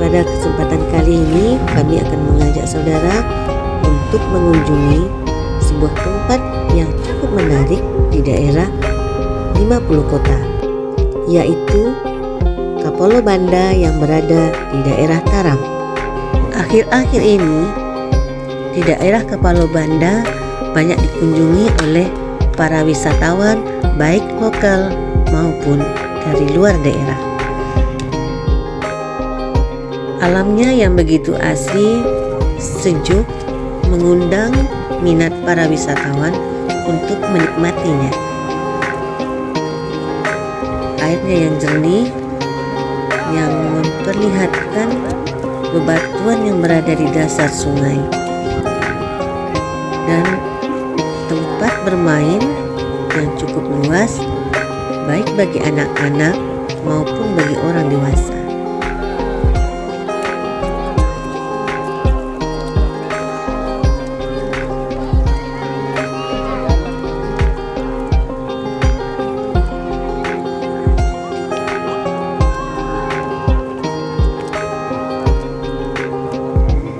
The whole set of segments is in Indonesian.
Pada kesempatan kali ini kami akan mengajak saudara untuk mengunjungi sebuah tempat yang cukup menarik di daerah 50 kota, yaitu Kapolo Banda yang berada di daerah Taram. Akhir-akhir ini di daerah Kapolo Banda banyak dikunjungi oleh para wisatawan baik lokal maupun dari luar daerah. Alamnya yang begitu asri, sejuk, mengundang minat para wisatawan untuk menikmatinya. Airnya yang jernih, yang memperlihatkan bebatuan yang berada di dasar sungai, dan tempat bermain yang cukup luas, baik bagi anak-anak maupun bagi orang dewasa.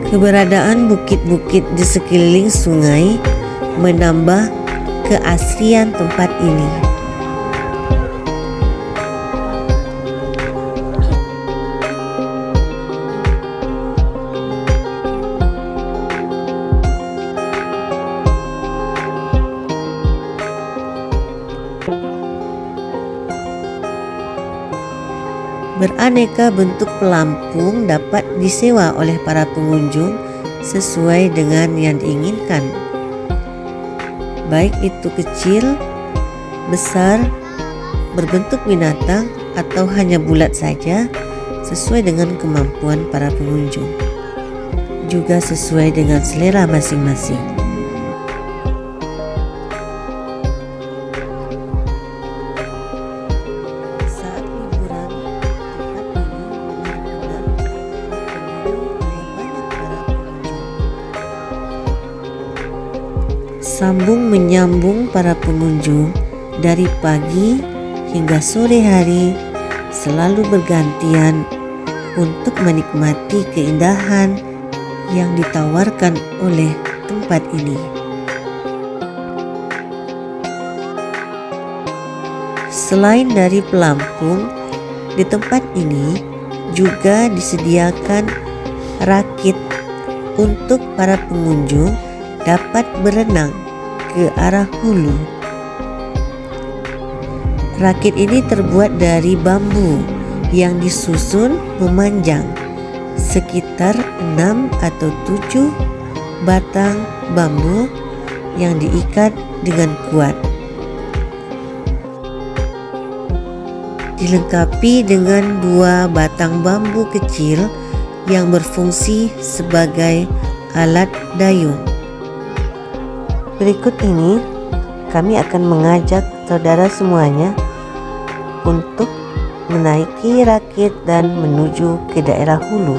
Keberadaan bukit-bukit di sekeliling sungai menambah keasrian tempat ini. Beraneka bentuk pelampung dapat disewa oleh para pengunjung sesuai dengan yang diinginkan, baik itu kecil, besar, berbentuk binatang, atau hanya bulat saja, sesuai dengan kemampuan para pengunjung, juga sesuai dengan selera masing-masing. Sambung menyambung para pengunjung dari pagi hingga sore hari, selalu bergantian untuk menikmati keindahan yang ditawarkan oleh tempat ini. Selain dari pelampung, di tempat ini juga disediakan rakit untuk para pengunjung dapat berenang ke arah hulu. Rakit ini terbuat dari bambu yang disusun memanjang, sekitar 6 atau 7 batang bambu yang diikat dengan kuat. Dilengkapi dengan 2 batang bambu kecil yang berfungsi sebagai alat dayung. Berikut ini kami akan mengajak saudara semuanya untuk menaiki rakit dan menuju ke daerah hulu.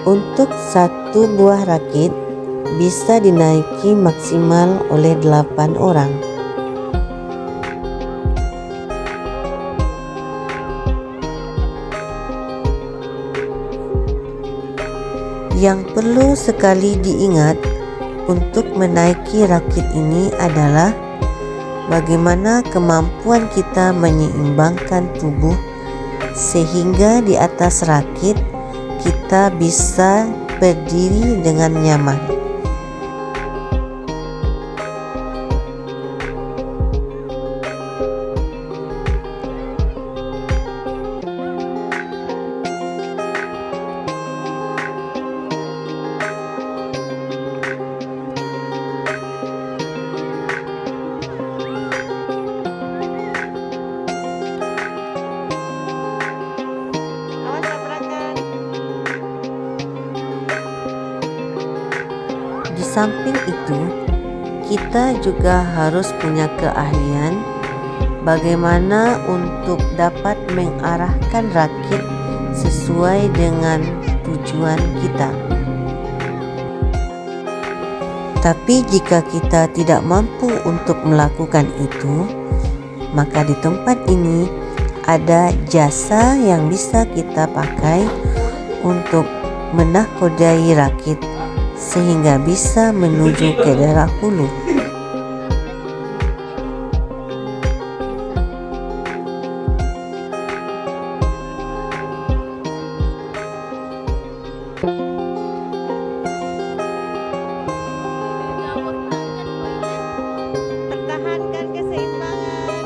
Untuk satu buah rakit bisa dinaiki maksimal oleh 8 orang. Yang perlu sekali diingat untuk menaiki rakit ini adalah bagaimana kemampuan kita menyeimbangkan tubuh sehingga di atas rakit kita bisa berdiri dengan nyaman. Di samping itu, kita juga harus punya keahlian bagaimana untuk dapat mengarahkan rakit sesuai dengan tujuan kita. Tapi jika kita tidak mampu untuk melakukan itu, maka di tempat ini ada jasa yang bisa kita pakai untuk menakodai rakit sehingga bisa menuju ke daerah hulu. Pertahankan keseimbangan.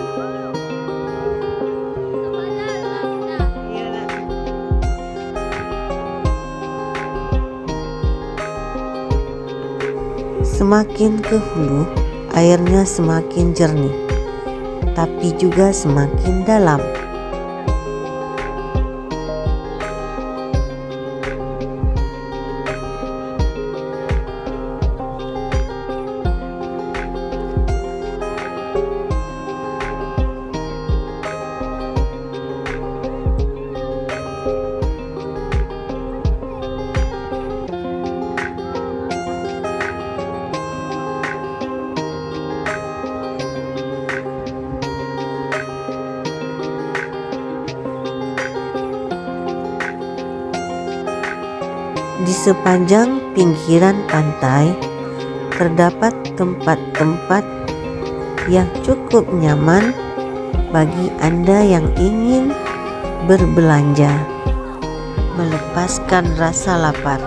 Iya, Nak. Semakin ke hulu, airnya semakin jernih, tapi juga semakin dalam. Di sepanjang pinggiran pantai terdapat tempat-tempat yang cukup nyaman bagi Anda yang ingin berbelanja, melepaskan rasa lapar.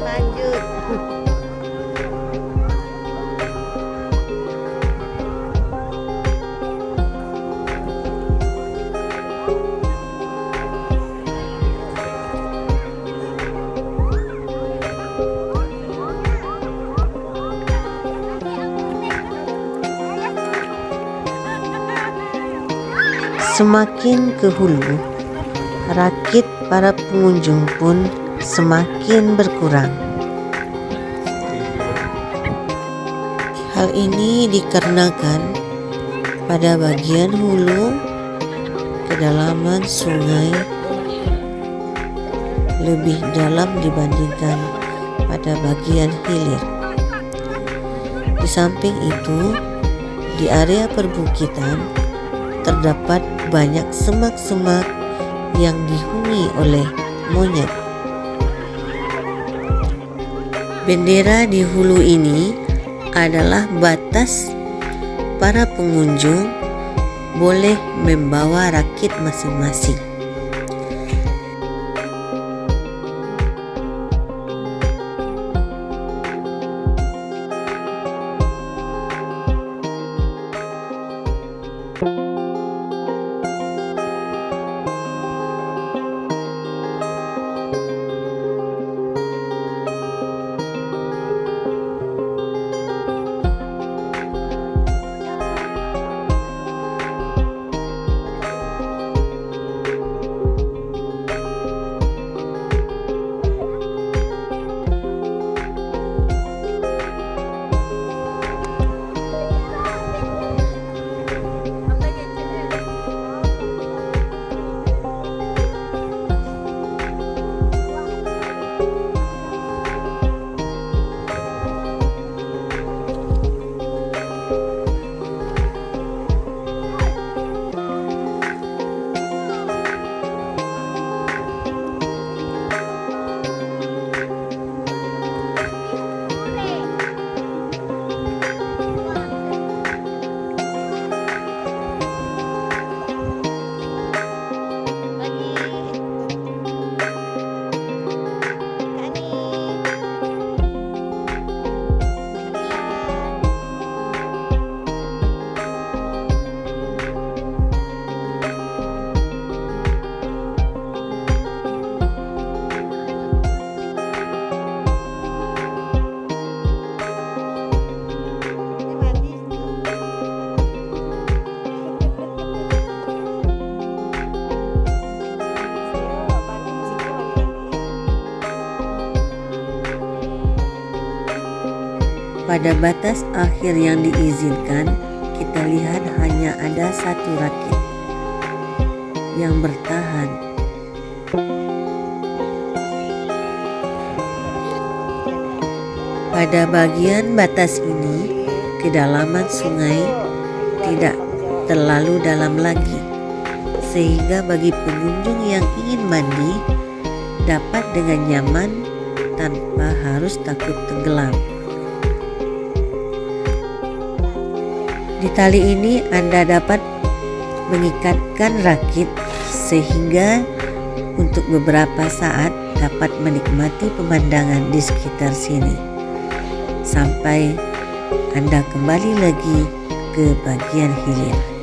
Lanjut. Semakin ke hulu, rakit para pengunjung pun semakin berkurang. Hal ini dikarenakan pada bagian hulu kedalaman sungai lebih dalam dibandingkan pada bagian hilir. Di samping itu, di area perbukitan terdapat banyak semak-semak yang dihuni oleh monyet. Bendera di hulu ini adalah batas para pengunjung boleh membawa rakit masing-masing. Pada batas akhir yang diizinkan, kita lihat hanya ada satu rakit yang bertahan. Pada bagian batas ini, kedalaman sungai tidak terlalu dalam lagi, sehingga bagi pengunjung yang ingin mandi dapat dengan nyaman tanpa harus takut tenggelam. Di tali ini Anda dapat mengikatkan rakit sehingga untuk beberapa saat dapat menikmati pemandangan di sekitar sini sampai Anda kembali lagi ke bagian hilir.